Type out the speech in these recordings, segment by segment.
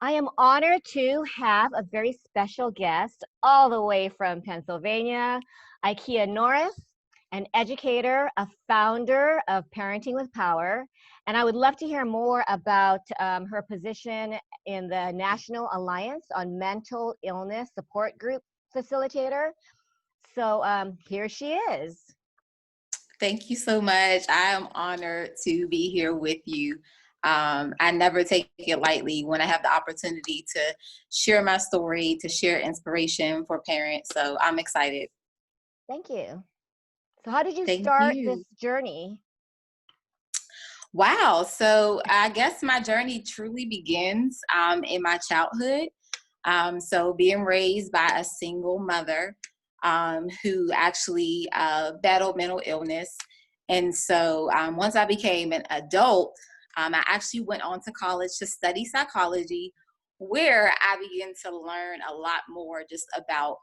I am honored to have a very special guest all the way from Pennsylvania, Ikeya Norris, an educator, a founder of Parenting with Power. And I would love to hear more about her position in the National Alliance on Mental Illness Support Group Facilitator. So here she is. Thank you so much. I am honored to be here with you. I never take it lightly when I have the opportunity to share my story, to share inspiration for parents. So I'm excited. Thank you. So how did you Thank start this you. journey? Wow. So I guess my journey truly begins in my childhood. So being raised by a single mother who actually battled mental illness. And so once I became an adult, I actually went on to college to study psychology, where I began to learn a lot more just about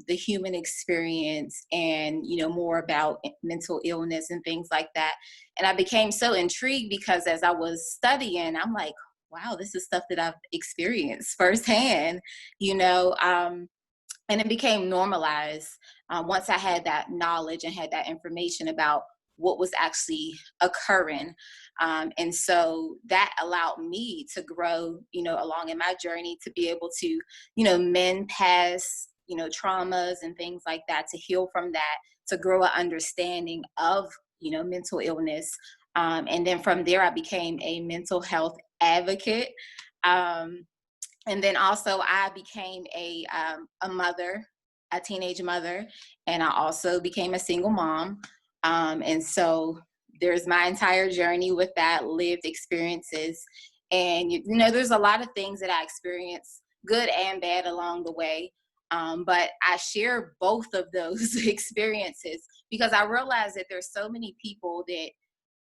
the human experience and, more about mental illness and things like that. And I became so intrigued because as I was studying, I'm like, wow, this is stuff that I've experienced firsthand, and it became normalized once I had that knowledge and had that information about what was actually occurring. And so that allowed me to grow, along in my journey to be able to, mend past, traumas and things like that, to heal from that, to grow an understanding of, mental illness. And then from there, I became a mental health advocate. And then also I became a mother, a teenage mother, and I also became a single mom. And so there's my entire journey with that, lived experiences. And, there's a lot of things that I experienced, good and bad, along the way. But I share both of those experiences because I realize that there's so many people that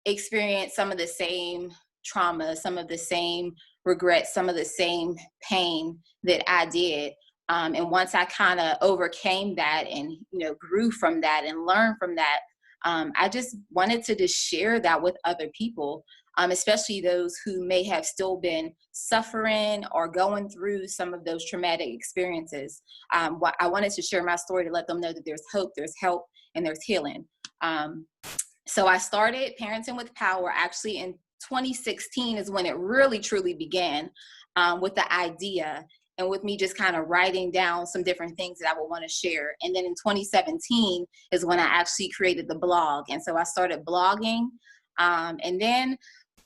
experience some of the same trauma, some of the same regrets, some of the same pain that I did. And once I kind of overcame that and, grew from that and learned from that, I just wanted to just share that with other people, especially those who may have still been suffering or going through some of those traumatic experiences. I wanted to share my story to let them know that there's hope, there's help, and there's healing. So I started Parenting with Power actually in 2016 is when it really truly began, with the idea and with me just kind of writing down some different things that I would want to share. And then in 2017 is when I actually created the blog. And so I started blogging, and then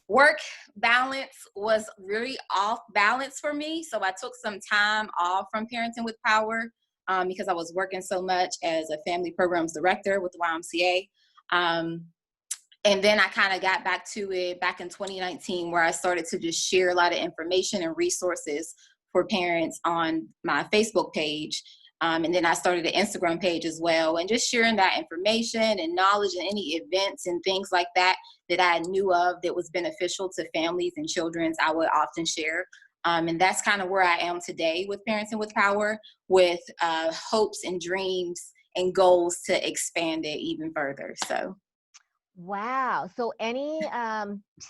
work balance was really off balance for me. So I took some time off from Parenting with Power, because I was working so much as a family programs director with the YMCA. And then I kind of got back to it back in 2019, where I started to just share a lot of information and resources for parents on my Facebook page. And then I started an Instagram page as well, and just sharing that information and knowledge and any events and things like that that I knew of that was beneficial to families and children, I would often share. And that's kind of where I am today with Parenting with Power, with hopes and dreams and goals to expand it even further. So. Wow. So any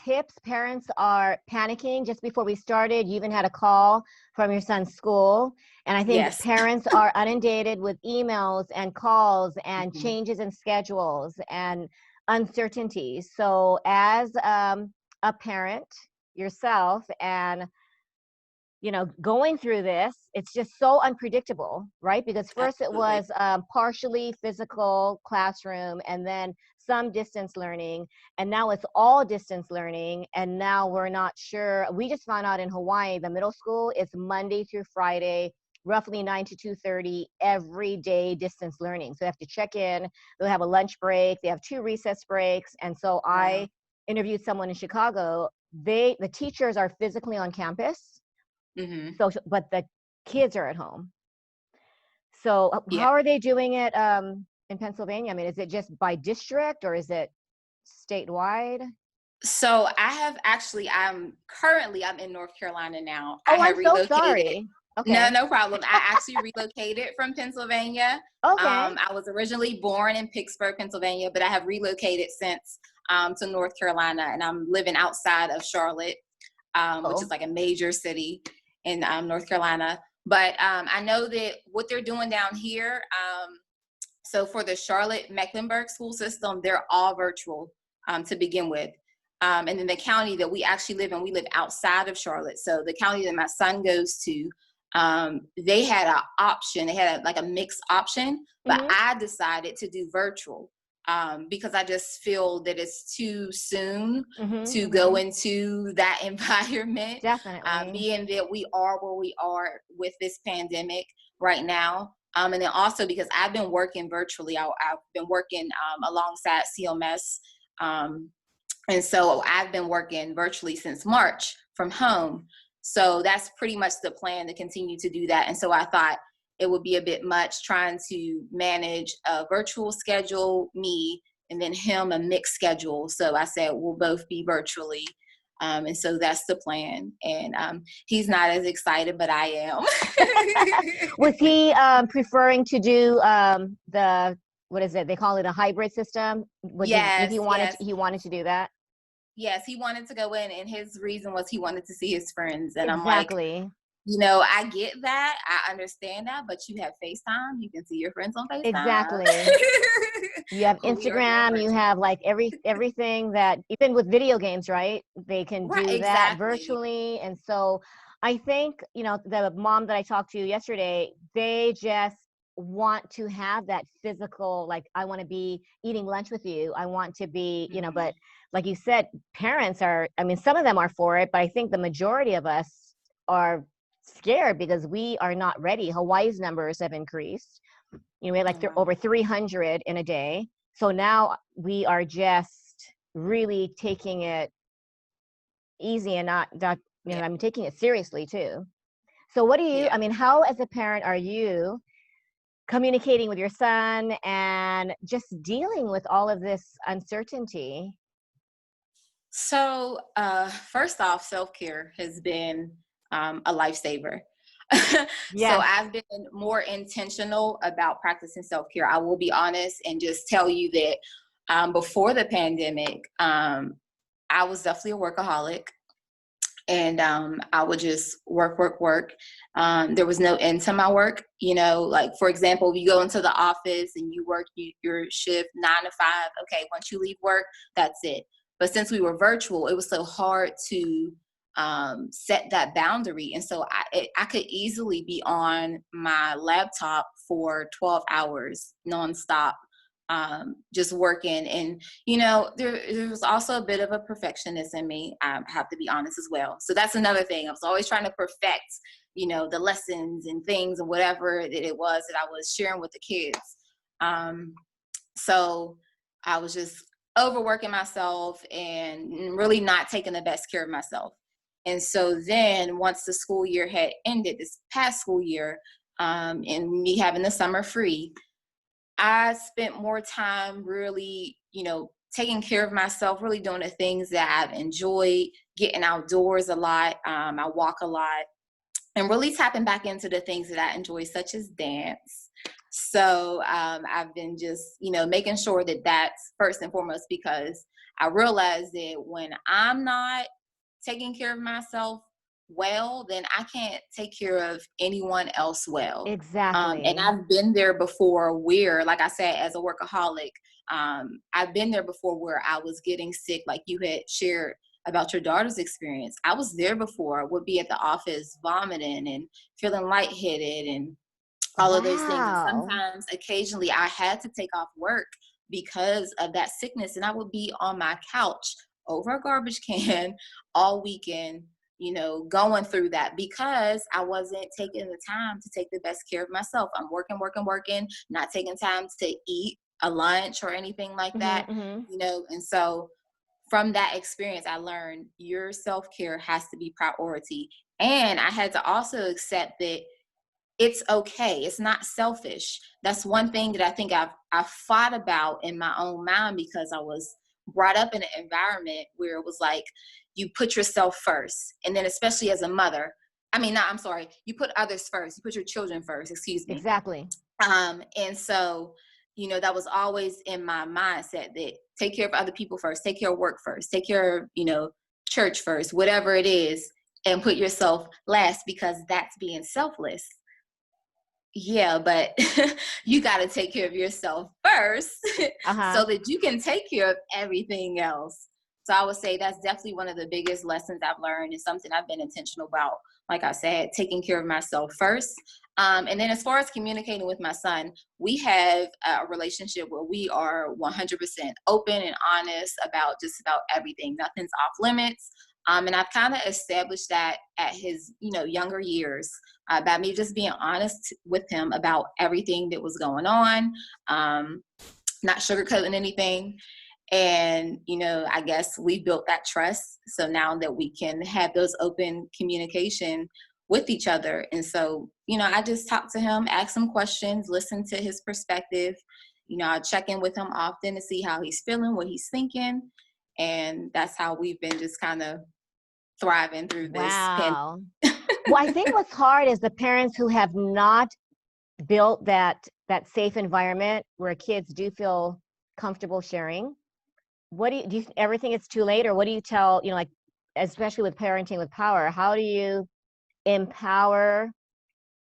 tips? Parents are panicking. Just before we started, you even had a call from your son's school. And I think Yes. parents are inundated with emails and calls and Mhm. changes in schedules and uncertainties. So as a parent yourself and going through this, it's just so unpredictable, right? Because first it Absolutely. was partially physical classroom and then some distance learning. And now it's all distance learning. And now we're not sure. We just found out in Hawaii, the middle school is Monday through Friday, roughly 9 to 2:30 every day distance learning. So they have to check in. They'll have a lunch break. They have 2 recess breaks. And so Wow. I interviewed someone in Chicago. The teachers are physically on campus, Hmm. but the kids are at home. So Yeah. how are they doing it in Pennsylvania? I mean, is it just by district or is it statewide? So I'm in North Carolina now. I Oh, I'm have so relocated. sorry. No, Okay. no problem. I actually relocated from Pennsylvania. Okay. I was originally born in Pittsburgh, Pennsylvania, but I have relocated since to North Carolina, and I'm living outside of Charlotte, which is Oh, like a major city. in North Carolina. But I know that what they're doing down here, so for the Charlotte Mecklenburg school system, they're all virtual to begin with. And then the county that we actually live in, we live outside of Charlotte. So the county that my son goes to, they had an option. They had like a mixed option, but I decided to do virtual because I just feel that it's too soon to go into that environment. Definitely. Being that we are where we are with this pandemic right now. And then also because I've been working virtually, I've been working alongside CMS. And so I've been working virtually since March from home. So that's pretty much the plan, to continue to do that. And so I thought it would be a bit much trying to manage a virtual schedule, me, and then him a mixed schedule. So I said, we'll both be virtually. And so that's the plan. And he's not as excited, but I am. Was he preferring to do what is it? They call it a hybrid system. Yes, he wanted to do that? Yes, he wanted to go in, and his reason was he wanted to see his friends. And Exactly. I'm like, I get that. I understand that, but you have FaceTime. You can see your friends on FaceTime. Exactly. You have Instagram, you have like everything that, even with video games, right? They can do that virtually. And so I think, the mom that I talked to yesterday, they just want to have that physical, like, I want to be eating lunch with you. I want to be, but like you said, parents are, some of them are for it, but I think the majority of us are scared because we are not ready. Hawaii's numbers have increased. We had like over 300 in a day. So now we are just really taking it easy and not taking it seriously too. So what do you, how as a parent are you communicating with your son and just dealing with all of this uncertainty? So first off, self-care has been a lifesaver. Yes. So I've been more intentional about practicing self-care. I will be honest and just tell you that before the pandemic, I was definitely a workaholic. And I would just work. There was no end to my work. Like, for example, you go into the office and you work your shift 9 to 5. Okay, once you leave work, that's it. But since we were virtual, it was so hard to set that boundary. And so I could easily be on my laptop for 12 hours nonstop, just working. And, there was also a bit of a perfectionist in me. I have to be honest as well. So that's another thing. I was always trying to perfect, the lessons and things and whatever that it was that I was sharing with the kids. So I was just overworking myself and really not taking the best care of myself. And so then once the school year had ended, this past school year, and me having the summer free, I spent more time really, taking care of myself, really doing the things that I've enjoyed, getting outdoors a lot. I walk a lot, and really tapping back into the things that I enjoy, such as dance. So I've been just, making sure that that's first and foremost, because I realized that when I'm not taking care of myself well, then I can't take care of anyone else well. Exactly. And I've been there before where, like I said, as a workaholic, I've been there before where I was getting sick, like you had shared about your daughter's experience. I was there before, would be at the office vomiting and feeling lightheaded and all of those things. And sometimes, occasionally, I had to take off work because of that sickness. And I would be on my couch over a garbage can all weekend, going through that because I wasn't taking the time to take the best care of myself. I'm working, not taking time to eat a lunch or anything like that, and so from that experience, I learned your self-care has to be priority. And I had to also accept that it's okay. It's not selfish. That's one thing that I think I've fought about in my own mind, because I was brought up in an environment where it was like, you put yourself first. And then especially as a mother, you put others first. You put your children first, excuse me. Exactly. And so, that was always in my mindset, that take care of other people first, take care of work first, take care of, church first, whatever it is. and put yourself last because that's being selfless. Yeah, but you got to take care of yourself first Uh-huh. so that you can take care of everything else. So I would say that's definitely one of the biggest lessons I've learned, and something I've been intentional about. Like I said, taking care of myself first. And then as far as communicating with my son, we have a relationship where we are 100% open and honest about just about everything. Nothing's off limits. And I've kind of established that at his, younger years, about me just being honest with him about everything that was going on, not sugarcoating anything. And, I guess we built that trust. So now that we can have those open communication with each other. And so, I just talk to him, ask him questions, listen to his perspective. I check in with him often to see how he's feeling, what he's thinking. And that's how we've been just kind of thriving through this pandemic. Wow. Well, I think what's hard is the parents who have not built that safe environment where kids do feel comfortable sharing. What do you ever think it's too late, or what do you tell, like, especially with parenting with power, how do you empower,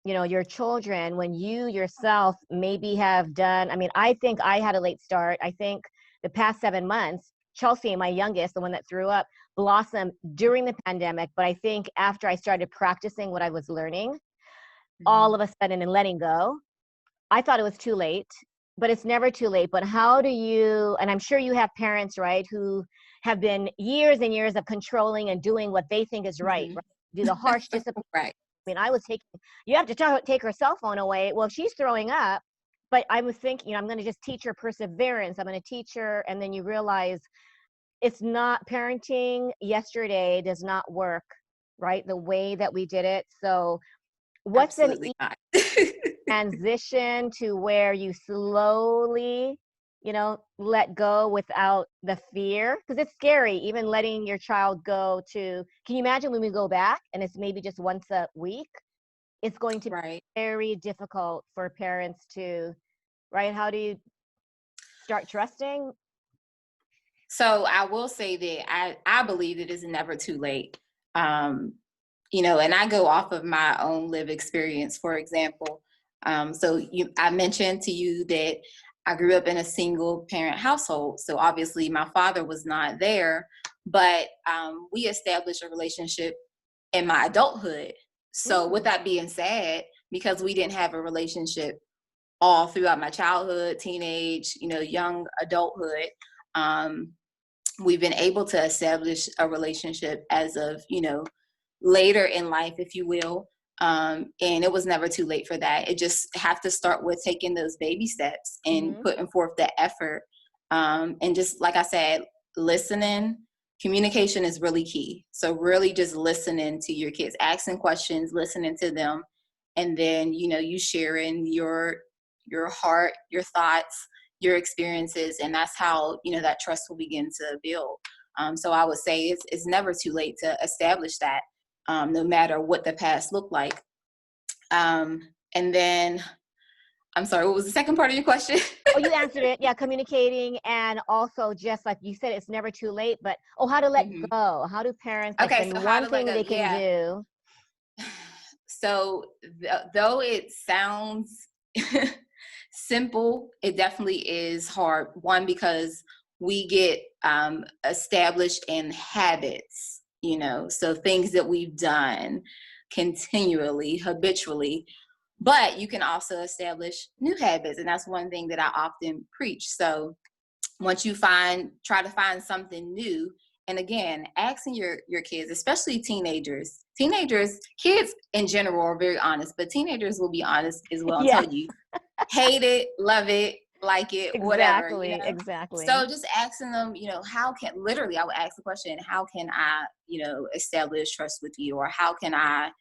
your children when you yourself maybe have done, I mean, I think I had a late start. I think the past 7 months, Chelsea, my youngest, the one that threw up, blossomed during the pandemic. But I think after I started practicing what I was learning, all Mhm. of a sudden, and letting go, I thought it was too late, but it's never too late. But how do you, and I'm sure you have parents, right, who have been years and years of controlling and doing what they think is right? Mhm. Do the harsh discipline. Right. I mean, I was taking, you have to take her cell phone away. Well, she's throwing up, but I was thinking, I'm going to just teach her perseverance. I'm going to teach her. And then you realize it's not, parenting yesterday does not work, right? The way that we did it. So what's an Absolutely not. transition to where you slowly, let go without the fear? Because it's scary, even letting your child go to, can you imagine when we go back and it's maybe just once a week? It's going to be Right. very difficult for parents to, right? How do you start trusting? So I will say that I believe it is never too late. Um, and I go off of my own live experience, for example. I mentioned to you that I grew up in a single parent household. So obviously my father was not there, but we established a relationship in my adulthood. So with Mm, that being said, because we didn't have a relationship all throughout my childhood, teenage, young adulthood, um, we've been able to establish a relationship as of, later in life, if you will. And it was never too late for that. It just have to start with taking those baby steps and mm-hmm. putting forth the effort. And just like I said, listening, communication is really key. So really just listening to your kids, asking questions, listening to them, and then you sharing your heart, your thoughts, your experiences, and that's how that trust will begin to build. So I would say it's never too late to establish that, no matter what the past looked like. And then, I'm sorry, what was the second part of your question? Oh, you answered it. Yeah, communicating, and also just like you said, it's never too late. But how to let Mhm. go? How do parents, like, Okay, the so how one to let thing go? they can Yeah. do? So though it sounds simple, it definitely is hard. One, because we get established in habits, so things that we've done continually, habitually. But you can also establish new habits, and that's one thing that I often preach. So once you try to find something new, and again, asking your kids, especially teenagers, kids in general are very honest, but teenagers will be honest as well and tell Yes, you hate it, love it, like it, whatever. exactly, So exactly. just asking them, how can, literally I would ask the question, how can I establish trust with you, or how can I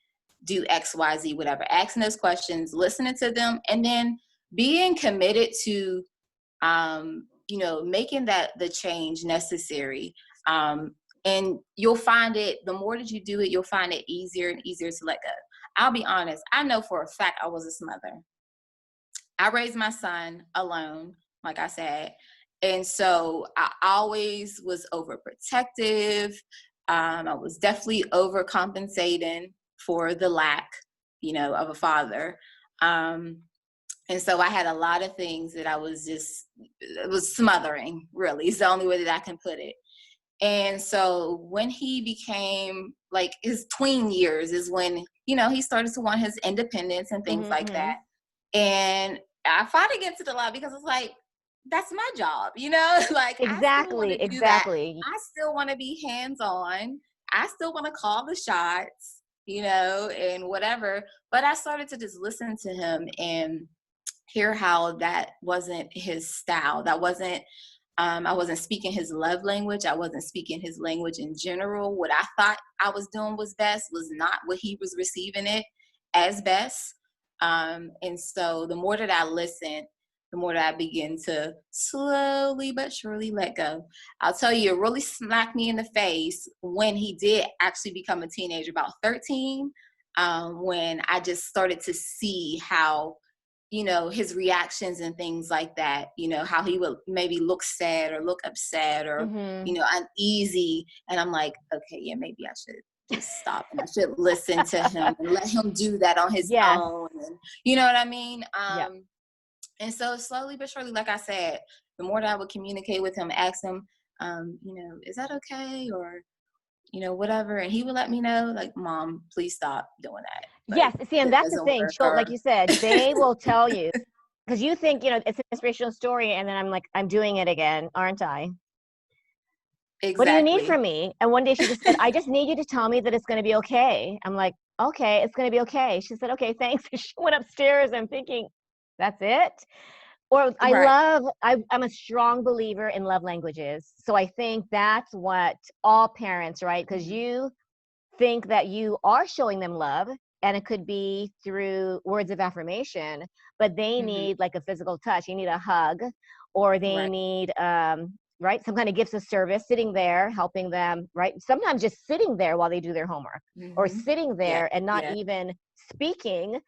do XYZ, whatever. Asking those questions, listening to them, and then being committed to making that the change necessary. And you'll find it, the more that you do it, you'll find it easier and easier to let go. I'll be honest, I know for a fact I was a smother. I raised my son alone, like I said. And so I always was overprotective. I was definitely overcompensating for the lack, of a father. And so I had a lot of things that it was smothering, really. It's the only way that I can put it. And so when he became like his tween years is when, he started to want his independence and things like Mm-hmm. that. And I fought against it a lot because it's like, that's my job, like I still want Exactly, to do that. exactly. I still want to be hands on. I still want to call the shots, and whatever. But I started to just listen to him and hear how that wasn't his style. That wasn't, I wasn't speaking his love language. I wasn't speaking his language in general. What I thought I was doing was best was not what he was receiving it as best. And so the more that I listened, the more that I begin to slowly but surely let go. I'll tell you, it really smacked me in the face when he did actually become a teenager, about 13, when I just started to see how, his reactions and things like that, how he would maybe look sad or look upset or, Mm-hmm. uneasy. And I'm like, okay, yeah, maybe I should just stop and I should listen to him and let him do that on his Yes. own. And you know what I mean? Yeah. And so slowly but surely, like I said, the more that I would communicate with him, ask him, is that okay? Or, whatever. And he would let me know, like, Mom, please stop doing that. Yes. Like, See, and that that's the doesn't thing. work. Like Or you said, they will tell you because you think, it's an inspirational story. And then I'm like, I'm doing it again, aren't I? What do you need exactly. from me? And one day she just said, I just need you to tell me that it's going to be okay. I'm like, okay, it's going to be okay. She said, okay, thanks. She went upstairs. I'm thinking, that's it. Or Right. I'm a strong believer in love languages. So I think that's what all parents, right? Because Mhm. you think that you are showing them love, and it could be through words of affirmation, but they Mhm. need like a physical touch. You need a hug, or they Right. need right, some kind of gifts of service, sitting there helping them, right? Sometimes just sitting there while they do their homework, or Mhm. sitting Yeah. there and not Yeah. even speaking.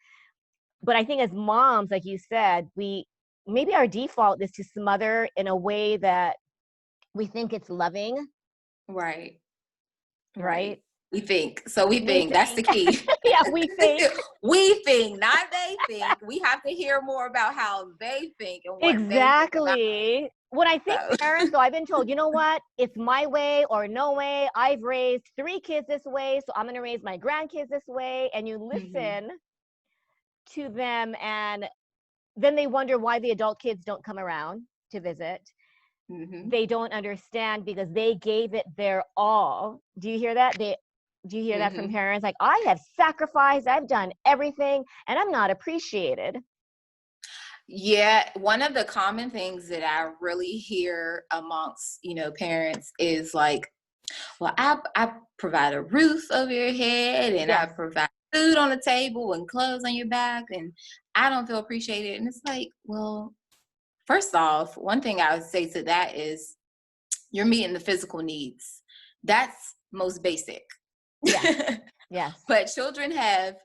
But I think as moms, like you said, we maybe our default is to smother in a way that we think it's loving, Right. right? Right. We think. So we We think. That's the think. key. Yeah, we think. We think, not they think. We have to hear more about how they think and what they think about Exactly. When I think us. So. parents, so I've been told, you know what? It's my way or no way. I've raised 3 kids this way, so I'm going to raise my grandkids this way. And you Mhm. listen to them, and then they wonder why the adult kids don't come around to visit. Mhm. They don't understand because they gave it their all. Do you hear that? Do you hear that from Mhm. parents? Like, I have sacrificed, I've done everything, and I'm not appreciated. Yeah, one of the common things that I really hear amongst, parents is like, well, I provide a roof over your head and I Yes. provide food on the table and clothes on your back and I don't feel appreciated. And it's like, well, first off, one thing I would say to that is you're meeting the physical needs. That's most basic. Yes. Yes. But children have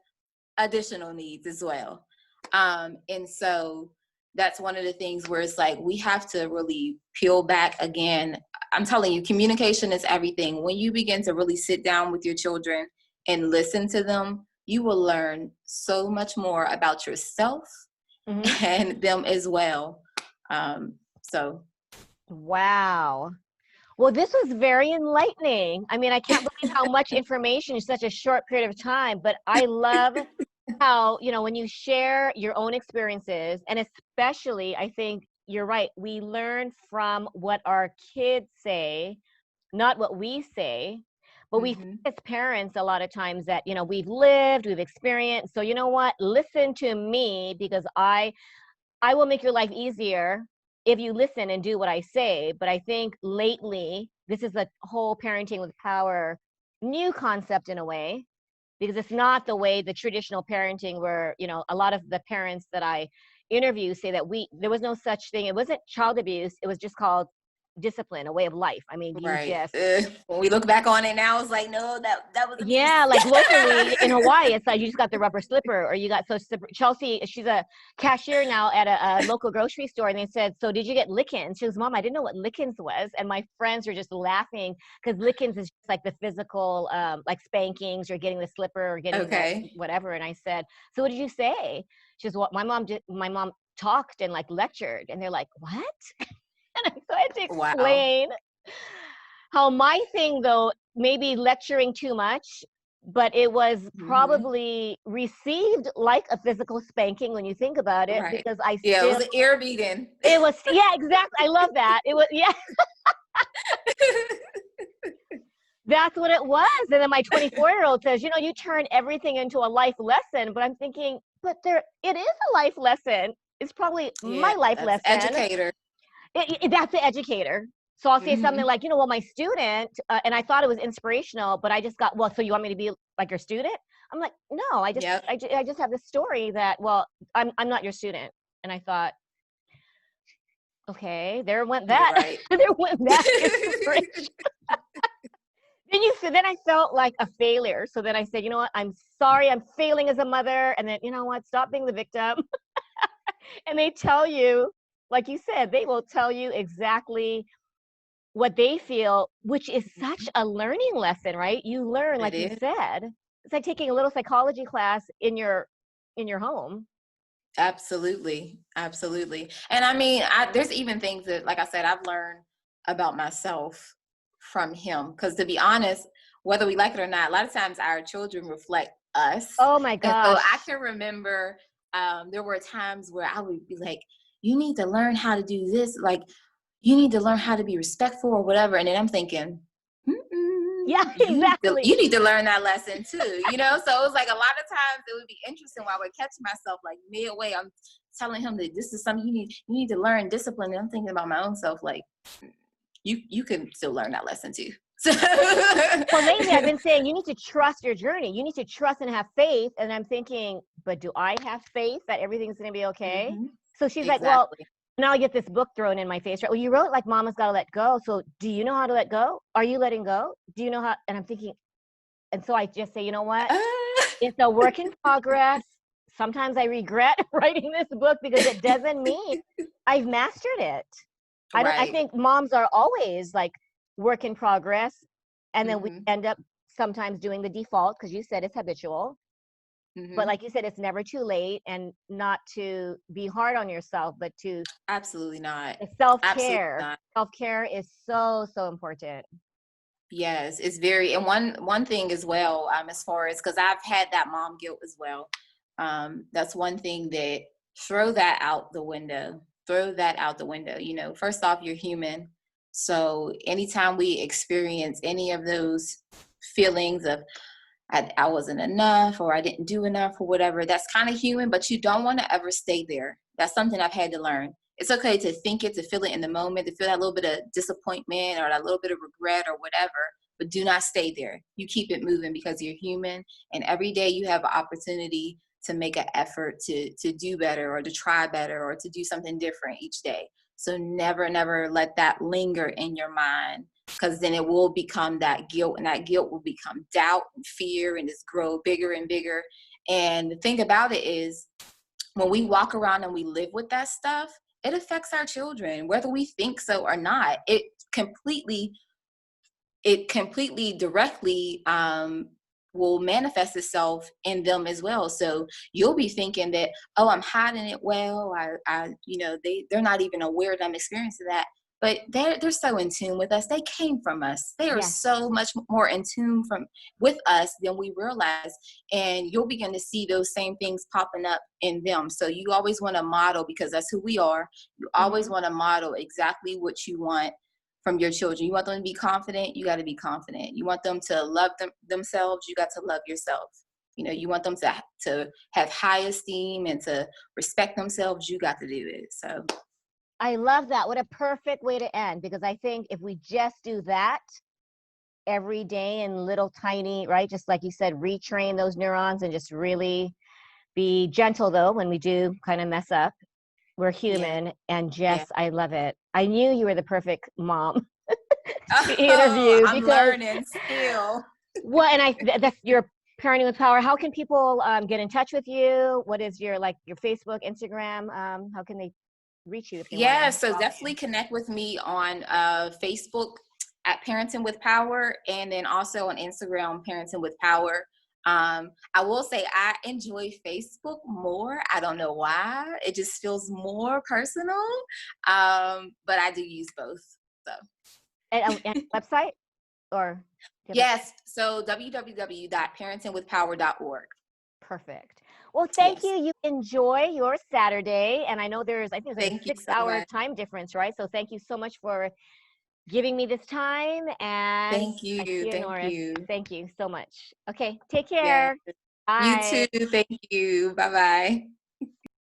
additional needs as well. And so that's one of the things where it's like we have to really peel back again. I'm telling you, communication is everything. When you begin to really sit down with your children and listen to them, you will learn so much more about yourself Hmm. and them as well. So Wow. Well, this was very enlightening. I mean, I can't believe how much information in such a short period of time, but I love how, when you share your own experiences, and especially, I think you're right, we learn from what our kids say, not what we say. But we think mhm, as parents, a lot of times that, we've lived, we've experienced. So, you know what? Listen to me because I will make your life easier if you listen and do what I say. But I think lately, this is a whole parenting with power new concept in a way, because it's not the way the traditional parenting where, a lot of the parents that I interview say that there was no such thing. It wasn't child abuse. It was just called discipline, a way of life. I mean, you Right. just, When we look back on it now, it's like, no, that was abuse. yeah, like locally in Hawaii, it's like you just got the rubber slipper, or you got so Chelsea. She's a cashier now at a local grocery store, and they said, "So did you get lickings?" She goes, "Mom, I didn't know what lickings was," and my friends were just laughing because lickings is just like the physical, like spankings, or getting the slipper, or getting the Okay. whatever. And I said, "So what did you say?" She goes, "What my mom did. My mom talked and like lectured," and they're like, "What?" And so I had to Wow. explain how my thing, though, maybe lecturing too much, but it was Hmm. probably received like a physical spanking when you think about it, Right. because I Yeah, it still, was an ear beating. it was, yeah, exactly. I love that. It was, yeah, that's what it was. And then my 24-year-old says, you turn everything into a life lesson. But I'm thinking, but it is a life lesson. It's probably Yeah, my life that's lesson. educator. That's the educator. So I'll say something Hmm. like, well, my student, and I thought it was inspirational, but I just got, well, so you want me to be like your student? I'm like, no, Yep. I just have this story that, well, I'm not your student. And I thought, okay, there went that, Right. there went that inspiration. Then I felt like a failure. So then I said, you know what? I'm sorry, I'm failing as a mother. And then, you know what? Stop being the victim. And they tell you, like you said, they will tell you exactly what they feel, which is such a learning lesson, right? You learn, It like you is. said, it's like taking a little psychology class in your home. Absolutely. Absolutely. And I mean, there's even things that, like I said, I've learned about myself from him. Because to be honest, whether we like it or not, a lot of times our children reflect us. Oh my And so I gosh. can remember there were times where I would be like, you need to learn how to do this. Like, you need to learn how to be respectful or whatever. And then I'm thinking, Yeah, you exactly. need to learn that lesson too, you know? So it was like a lot of times it would be interesting while we're catching myself like midway. I'm telling him that this is something you need to learn discipline. And I'm thinking about my own self, like you can still learn that lesson too. So Well, lately I've been saying you need to trust your journey. You need to trust and have faith. And I'm thinking, but do I have faith that everything's going to be okay? hmm. So she's like, well, Exactly. now I get this book thrown in my face, right? Well, you wrote like Mama's got to let go. So do you know how to let go? Are you letting go? Do you know how? And I'm thinking, and so I just say, you know what? It's a work in progress. Sometimes I regret writing this book because it doesn't mean I've mastered it. I Right. think moms are always like work in progress, and then we Hmm. end up sometimes doing the default because you said it's habitual. But Hmm. like you said, it's never too late, and not to be hard on yourself, but to Absolutely not. the Absolutely self-care. not. Self-care is so, so important. Yes, it's very, and one thing as well, as far as, because I've had that mom guilt as well. That's one thing that, throw that out the window. Throw that out the window. You know, first off, you're human. So anytime we experience any of those feelings of I wasn't enough or I didn't do enough or whatever. That's kind of human, but you don't want to ever stay there. That's something I've had to learn. It's okay to think it, to feel it in the moment, to feel that little bit of disappointment or that little bit of regret or whatever, but do not stay there. You keep it moving because you're human. And every day you have an opportunity to make an effort to do better or to try better or to do something different each day. So never, never let that linger in your mind, because then it will become that guilt, and that guilt will become doubt and fear, and it's grow bigger and bigger. And the thing about it is, when we walk around and we live with that stuff, it affects our children whether we think so or not. Completely it completely directly will manifest itself in them as well. So you'll be thinking that, oh, I'm hiding it well. They're not even aware that I'm experiencing that. But they're so in tune with us. They came from us. They are Yes. so much more in tune with us than we realize. And you'll begin to see those same things popping up in them. So you always want to model, because that's who we are. You always Hmm. want to model exactly what you want from your children. You want them to be confident, you got to be confident. You want them to love themselves, you got to love yourself. You know, you want them to have high esteem and to respect themselves, you got to do it. So I love that. What a perfect way to end, because I think if we just do that every day in little tiny, right, just like you said, retrain those neurons and just really be gentle, though, when we do kind of mess up. We're yeah, human, and yeah. just, I love it. I knew you were the perfect mom to Oh, interview I'm because learning still. that's your Parenting with Power. How can people get in touch with you? What is your your Facebook, Instagram? How can they reach you if they want Yeah, to so follow definitely connect with me on Facebook at Parenting with Power, and then also on Instagram, Parenting with Power. I will say I enjoy Facebook more. I don't know why. It just feels more personal. But I do use both. So and website or do you have yes, so www.parentingwithpower.org. perfect. Well, thank you. Yes. You enjoy your Saturday. And I know I think there's like Thank a you so 6 hour much. time difference, right? So thank you so much for giving me this time. And Thank you. Ikeya Thank Norris, you. thank you so much. Okay, take Yeah. care. You Bye. too. Thank you. Bye bye.